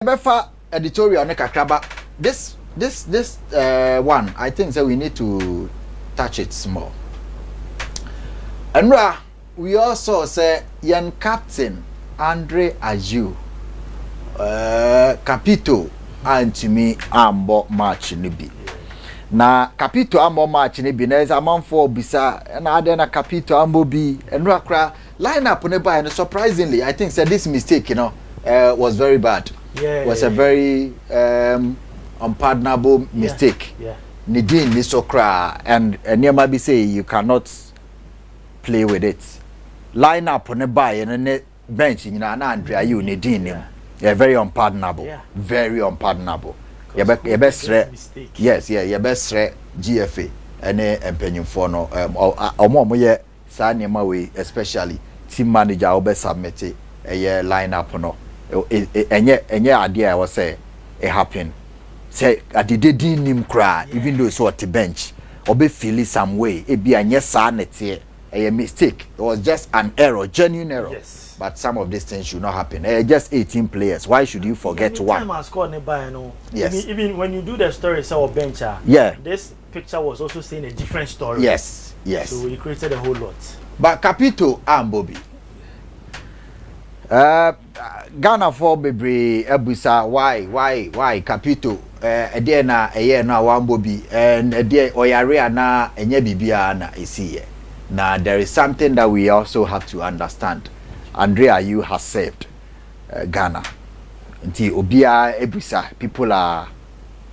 Befa editorial ne kakraba. This one, I think that we need to touch it small. And we also say young captain Ayew Capito and to me ambo match nibi. Na Capito ambo match nibi na is a man for bisa and na Capito ambo bi and line up ne surprisingly I think said this mistake was very bad. Was a very unpardonable mistake. Nidin Nisokra and near be say you cannot play with it. Line up on a buy and a bench in an Ayew Nidin. Yeah, very unpardonable. Very unpardonable. Your best yes, your best GFA and a penny for no or more way, especially team manager or best submit a line up no. Any idea was say it happened. Say I did him cry, even though it's what the bench or be feeling some way. It be a yes sanity, a mistake. It was just an error, genuine error. Yes. But some of these things should not happen. Just 18 players. Why should you forget one? Yes. Even when you do the story, so bench. This picture was also saying a different story. Yes. So we created a whole lot. But Capito and Bobby. Ghana for Bebre Ebusa why Capito a day na a year na one Bobby and a day oyare na enye bibia na isi. Now there is something that we also have to understand. Ayew has saved Ghana. Until Obia Ebusa, people are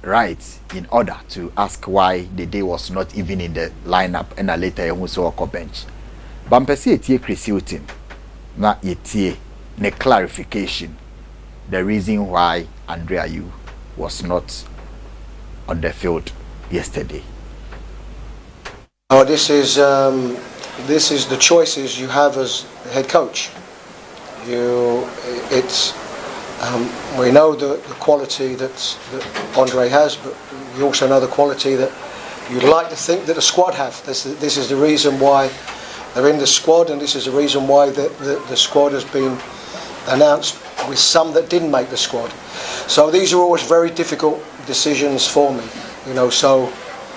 right in order to ask why the day was not even in the lineup and later you saw a bench. Bampesi etie Chrisilton na yetie ne clarification the reason why Ayew was not on the field yesterday. Oh, this is the choices you have as head coach. We know the quality that Andre has, but we also know the quality that you'd like to think that the squad have. This is the reason why they're in the squad, and this is the reason why the squad has been announced with some that didn't make the squad. So these are always very difficult decisions for me. So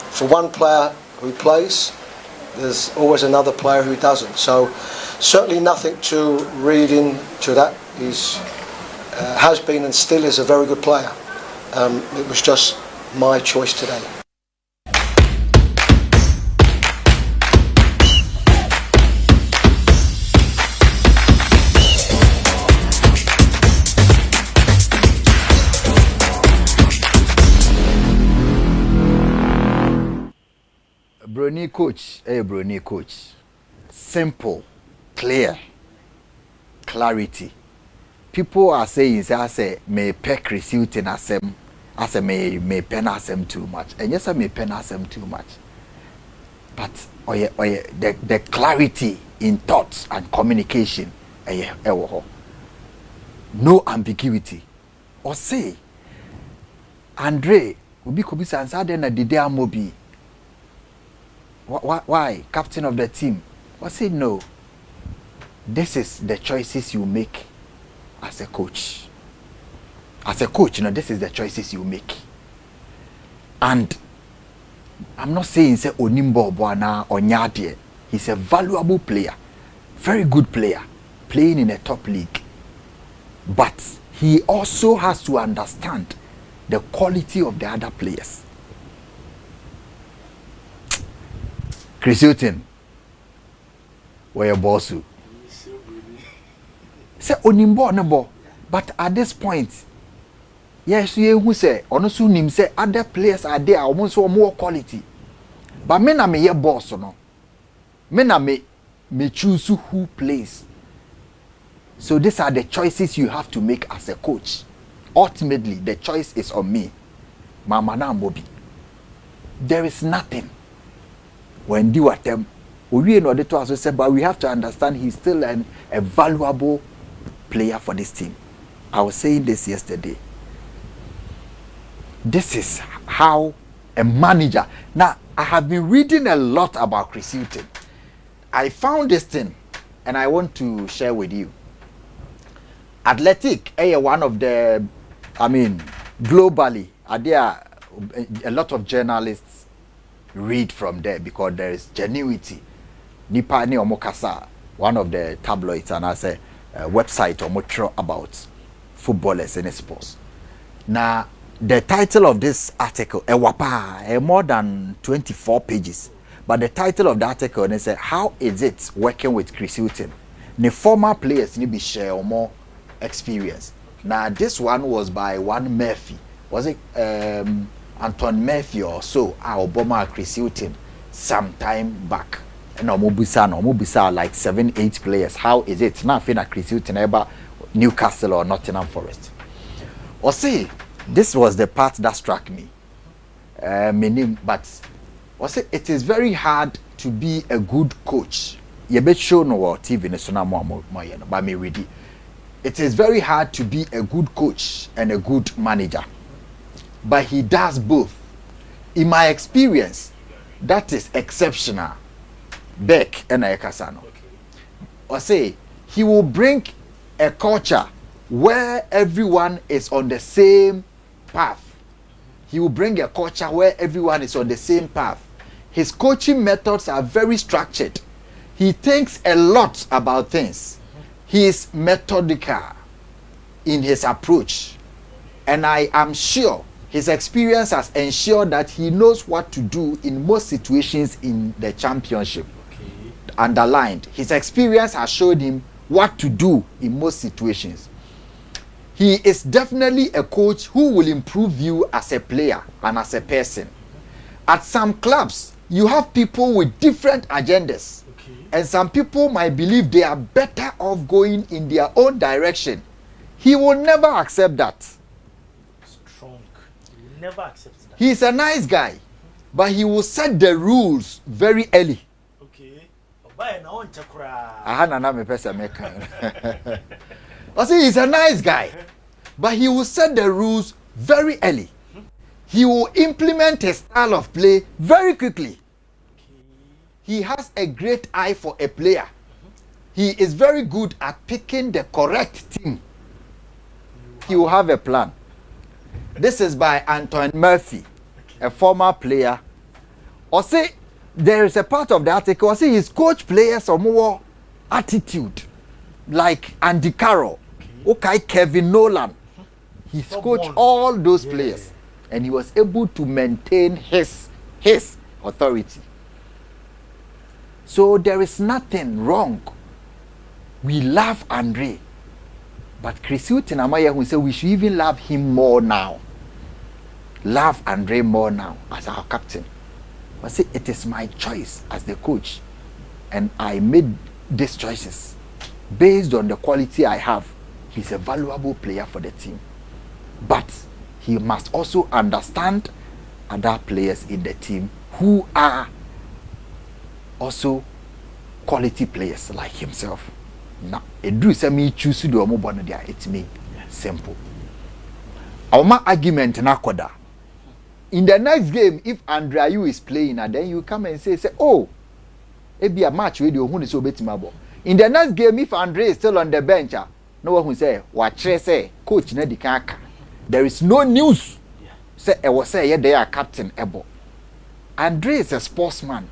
for one player who plays, there's always another player who doesn't. So certainly nothing to read into that. He's has been and still is a very good player. It was just my choice today. Brony coach. Simple, clear, clarity. People are saying, say, may peck Chrisilton as a may pen asem too much. And yes, I may pen asem too much. But the clarity in thoughts and communication, no ambiguity. Or say, Andre, Ubi Kubisa and Sadena Didea Mobi. Why? Captain of the team. I say no. This is the choices you make as a coach. As a coach, this is the choices you make. And I'm not saying say Onimbo Bwana or Nyadie. He's a valuable player. Very good player. Playing in a top league. But he also has to understand the quality of the other players. Chrisilton, where your boss? Say Onimbo nebo, but at this point, yes, you who say Onosu nim say other players are there almost more quality. But me na me ye boss no. Me na me choose who plays. So these are the choices you have to make as a coach. Ultimately, the choice is on me. Mama na Mobi. There is nothing. When do at them, we know the to us say, but we have to understand he's still a valuable player for this team. I was saying this yesterday. This is how a manager. Now I have been reading a lot about Chrisilton. I found this thing, and I want to share with you. Athletic, one of the I mean, globally, there a lot of journalists read from there because there is genuity. Nipa ni omokasa, one of the tabloids, and I say website omotro about footballers and sports. Now, the title of this article, more than 24 pages. But the title of the article, they say, how is it working with Chris Hughton? The former players need to share more experience. Now, this one was by one Murphy. Was it Anton Murphy or so? Obama Chris Hughton some time back. No, Mobisa like 7-8 players. How is it? Now, I Chris Hughton ever Newcastle or Nottingham Forest. Or say, this was the part that struck me. But it is very hard to be a good coach. You bet show no TV but me ready. It is very hard to be a good coach and a good manager. But he does both. In my experience, that is exceptional. Beck and Ekasano. Or say he will bring a culture where everyone is on the same path. He will bring a culture where everyone is on the same path. His coaching methods are very structured. He thinks a lot about things. He is methodical in his approach. And I am sure his experience has ensured that he knows what to do in most situations in the championship. Okay. Underlined. His experience has showed him what to do in most situations. He is definitely a coach who will improve you as a player and as a person. At some clubs, you have people with different agendas. Okay. And some people might believe they are better off going in their own direction. He will never accept that. Strong. He will never accept that. He's a nice guy, but he will set the rules very early. Okay. I say he's a nice guy, but he will set the rules very early. He will implement his style of play very quickly. He has a great eye for a player. He is very good at picking the correct team. He will have a plan. This is by Anton Murphy, a former player. Or say there is a part of the article, or say his coach players or more attitude, like Andy Carroll, okay, Kevin Nolan. He's coached all those players, and he was able to maintain his authority. So there is nothing wrong. We love Andre, but Chris Hughton Amaya who said we should even love him more now. Love Andre more now as our captain. But see, it is my choice as the coach, and I made these choices based on the quality I have. He's a valuable player for the team, but he must also understand other players in the team who are also quality players like himself. Now, it do say me choose to do more there. It's me. Simple. Our argument na koda. In the next game, if Ayew is playing, then you come and say, oh, it be a match radio. Who is so betimabo? In the next game, if Andre is still on the bench, no one will say, what say, coach na di kaka. There is no news. Say, I was say, yeah, they are captain Ebo. Andre is a sportsman,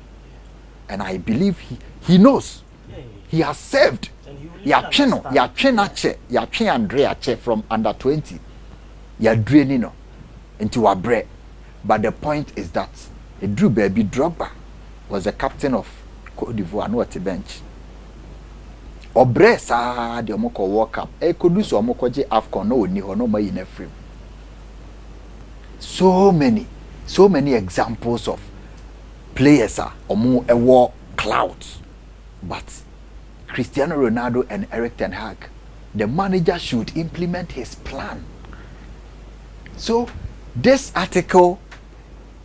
and I believe he knows. He has served. Ya Andre from under 20. Ya draining into a bread. But the point is that Drew Baby Drogba was the captain of Cote d'Ivoire, no at the bench. Obre sa the Omoko World Cup. E could so Omoko J Afcon no ni no ma in a frame. So many examples of players are omo a war clouds. But Cristiano Ronaldo and Eric Ten Hag, the manager should implement his plan. So this article,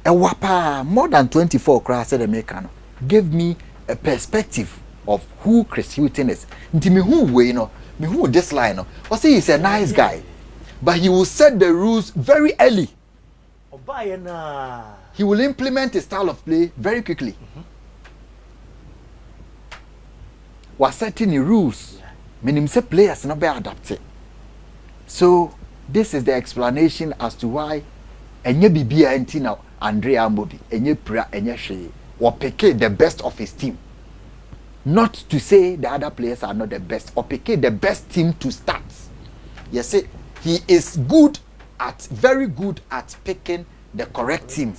a wapa more than 24 crowds said American, gave me a perspective of who Chris Hughton is. Nti me who way no, me who this line no. I say he's a nice guy, but he will set the rules very early. He will implement his style of play very quickly. Was setting the rules. Meaning say players not be adapted. So This is the explanation as to why enye bibia enti na Andre Amobi enye pra enye hwe or pick the best of his team. Not to say the other players are not the best, or pick the best team to start. You see, he is very good at picking the correct team.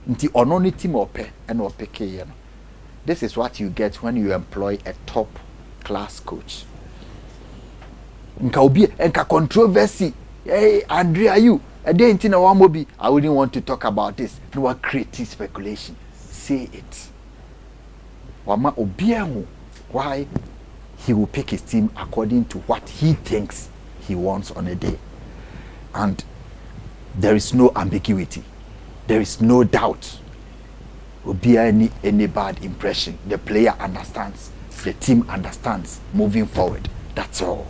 Nti ononi team ope and or pick, you know. This is what you get when you employ a top class coach. Nka controversy. Hey, Andre Ayew, I wouldn't want to talk about this. No one creating speculation. Say it. Wama obiamu, why he will pick his team according to what he thinks he wants on a day. And there is no ambiguity. There is no doubt. Will be any bad impression. The player understands. The team understands moving forward. That's all.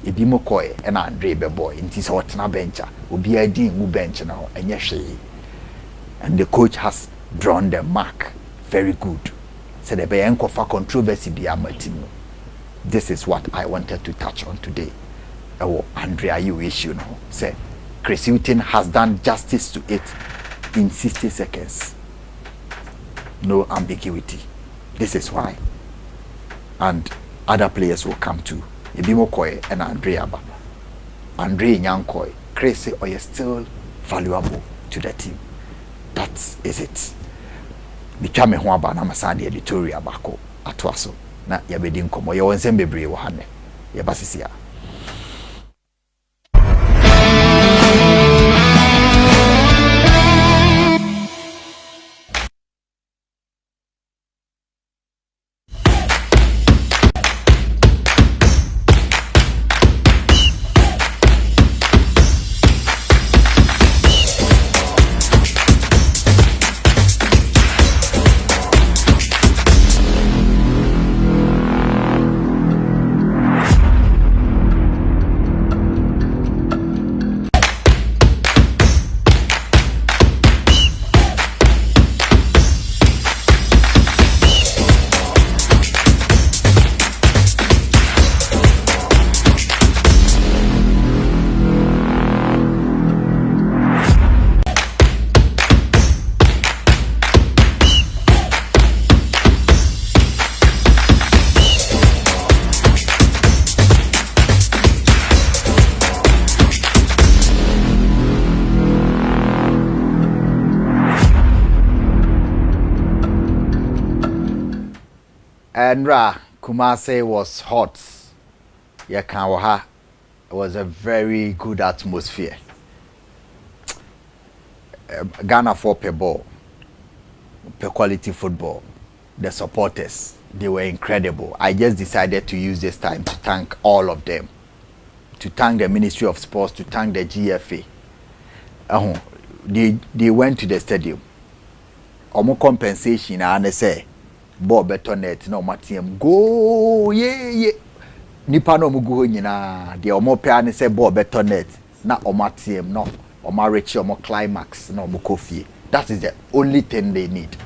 Ebi mokoye and Andre Beboy inti se otena bencha obi adi mu bench now enye hwe, and the coach has drawn the mark very good. So the be enkofa controversy bi amatim. This is what I wanted to touch on today. Andre Ayew issue now. Say Chris Hughton has done justice to it in 60 seconds. No ambiguity. This is why. And other players will come too. Ebi mokoye and Andre Aba. Andre Nyankoy. Chris or you're still valuable to the team. That is it. Bichame ho aba na masani editorial bako atwaso na yabedi nkomo ye wonse bebre wo hane ye basisia. Enra Kumase was hot. Yakanwaha. It was a very good atmosphere. Ghana for per ball, per quality football. The supporters, they were incredible. I just decided to use this time to thank all of them, to thank the Ministry of Sports, to thank the GFA. They went to the stadium. Omo compensation and they say, ball better net no matiem go yeah nipa no mu go nyina de omo pe an say ball better net na omatiem no omo reach omo climax na omo kofie. That is the only thing they need.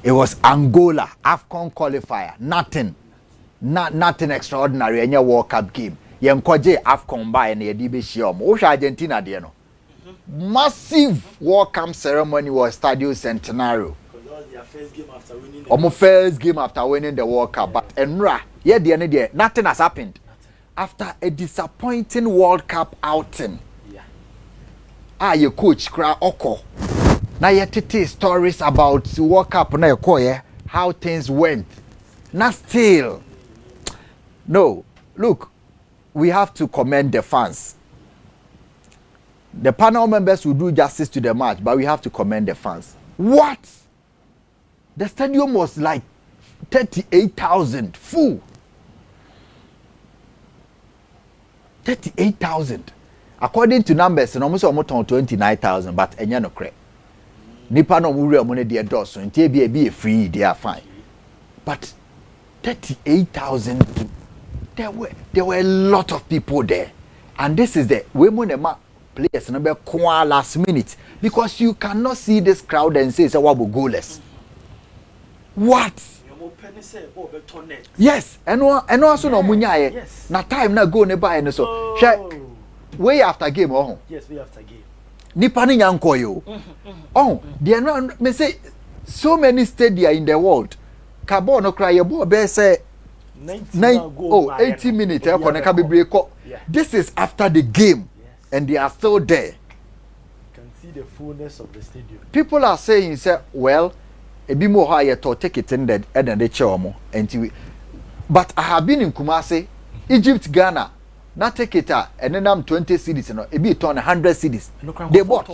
It was Angola AFCON qualifier, nothing extraordinary. Any World Cup game yenkoje AFCON by na yedi be hia omo wo hwa Argentina de no massive World Cup ceremony was Stadio Centenario. First game after winning the World Cup. But Enra, nothing has happened. After a disappointing World Cup outing. Your coach cry oko. Now you tell stories about the World Cup na how things went. Not still. No, look, we have to commend the fans. The panel members will do justice to the match, but we have to commend the fans. What? The stadium was like 38,000 full. 38,000. According to numbers, almost 29,000, but enya no cre. Nipa no muri amone de doso, nti be free, they are fine. But 38,000, there were a lot of people there. And this is the women players number last minute, because you cannot see this crowd and say what will goalless. What? Yes, and also no munya. Na time na go ne buy no so. way after game oh. Yes, way after game. Nipa ni nyanko yo. Oh, they not me say so many stadia in the world. Cabo no cry your boy say 80 minutes This is after the game. Yes. And they are still there. You can see the fullness of the stadium. People are saying say well a bit more higher to take it in the and the chomo and but I have been in Kumasi, Egypt, Ghana. Not take it and then I'm 20 cities and a bit on 100 cities. They bought.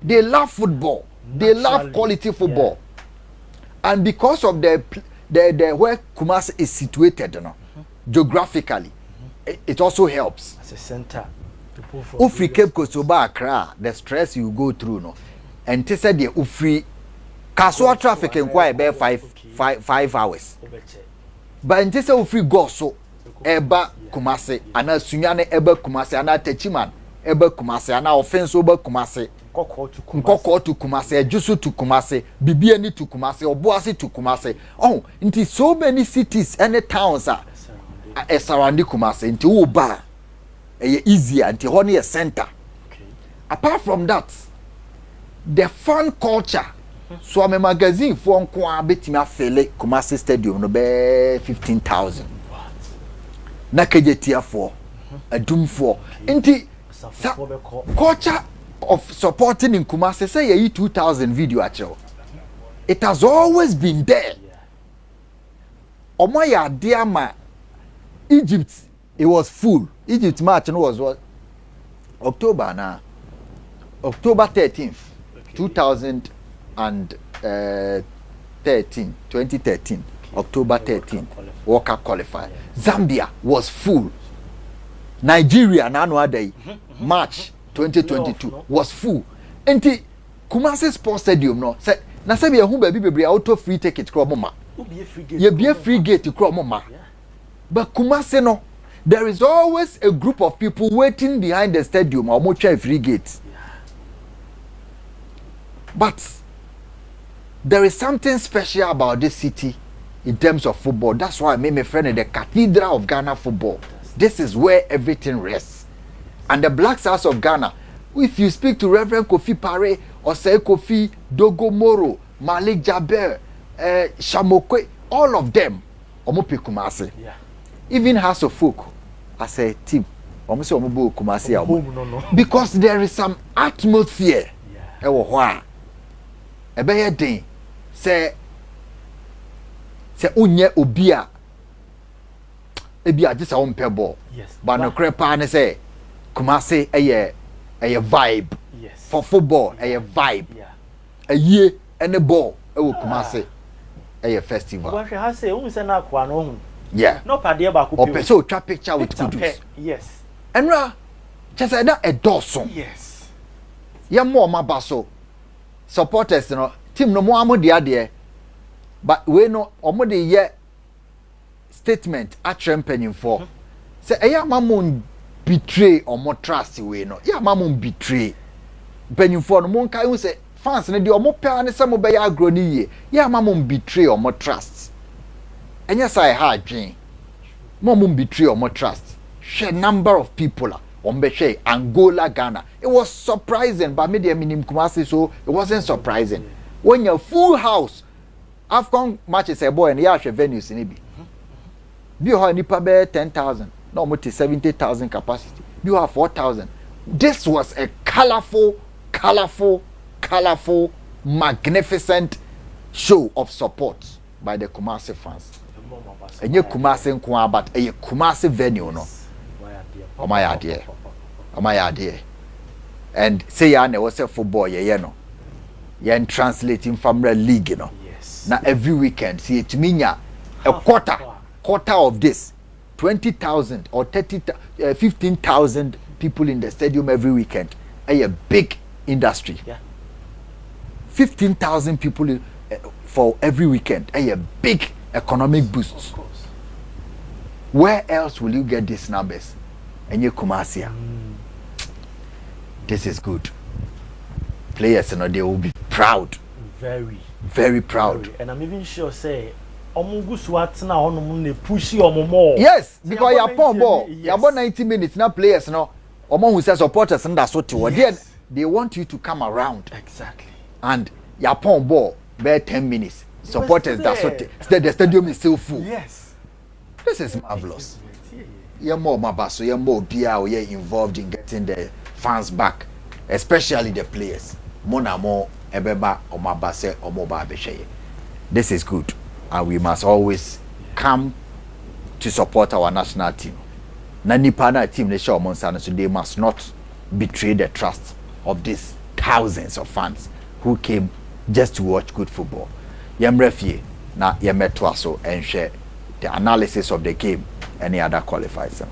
They love football. They love quality football. Yeah. And because of the where Kumasi is situated, geographically, it also helps. As a center. Ufri Cape Coast Accra, the stress you go through, no. And they said the Ufri Kasua traffic in quite about 5 hours. But they say Ufri go so Eba Kumasi, and a Sunyane Eba Kumasi, and a Techiman Eba Kumasi, and a offense over Kumasi. Nkoko to Kumasi, Jusu to Kumasi, Bibiani to Kumasi, or Boasi to Kumasi. Oh, into so many cities and towns are surrounding Kumasi, into Uba, easier, into Honey center. Apart from that, the fun culture. So I'm a magazine for Nkwa betima fele Kumasi Stadium no be 15,000. Na kejetia for a doom for. Inti culture of supporting in Kumasi say ye 2,000 video actual. It has always been there. Omoya Diama Egypt, it was full. Egypt match was what? October now. October 13th, 2013, October 13, Walker qualified. Zambia was full. Nigeria, Nano Day, March 2022 was full. And Kumasi Sports Stadium, no, say, na say be a baby auto free ticket to Mama. You be a free gate to Mama. But Kumasi, no, there is always a group of people waiting behind the stadium or more free gate. But there is something special about this city in terms of football. That's why I made my friend the Cathedral of Ghana football. This is where everything rests. And the Black Stars of Ghana, if you speak to Reverend Kofi Pare or say Kofi Dogo Moro, Malik Jaber, Shamokwe, all of them, Omope Kumasi. Yeah. Even House of Folk, as a team, Omope Kumasi. Because there is some atmosphere. Yeah. Ebeye den se unye obia ebia just a pebble. Yes. But no crepa ne say Kumasi a vibe. Yes. For football a vibe. Yeah. A year and a ball Kumasi a festival. What I say say na kwa no. Yeah. No pade ba ko. Or so trap picture with kudus. Yes. Enra just that a dozen. Yes. Ya more mabaso. Supporters, you know, team no more ade, but we no omode ye statement at championing for. Say eya mamun betray or more trust we no. Ya mamun betray. Penny for no mon kai say fans ne de omo pe ne some be ya agro ni ye. Ya mamun betray or more trust. Enya say ha adwen. Mamun betray or more trust. Share number of people Ombeshe, Angola, Ghana. It was surprising, but maybe minim Kumasi, so it wasn't surprising. When you're full house, AFCON matches a boy and you have venues in Ibi. You have nipa 10,000, no more 70,000 capacity. You have 4,000. This was a colorful, magnificent show of support by the Kumasi fans. And you Kumasi nkwa, but a Kumasi venue, no. My idea. And say ya ne was a football ye no. Yen translating from the league, you know. Yes. Now every weekend, see it minya a quarter of this 20,000 or 15,000 people in the stadium every weekend. A big industry. Yeah. 15,000 people for every weekend. A big economic boost. Of course. Where else will you get these numbers? And you Kumasi. This is good. Players, you know, they will be proud. Very. Very proud. Very. And I'm even sure, say, omungu swatna onum ne push more. Yes, because you pon ball. You about 90 minutes now players no. Omo who say supporters and that's what they want you to come around. Exactly. And you pon ball bare 10 minutes. Supporters that's what the stadium is still full. Yes. This is marvelous. You're more mabaso, you're more BR, you're involved in getting the fans back, especially the players. Mona more ebeba or mabase or moba besheye. This is good, and we must always come to support our national team. Nani pana team they show Monsano, so they must not betray the trust of these thousands of fans who came just to watch good football. Yemrefie na yemetwa so and share the analysis of the game. Any other qualifiers?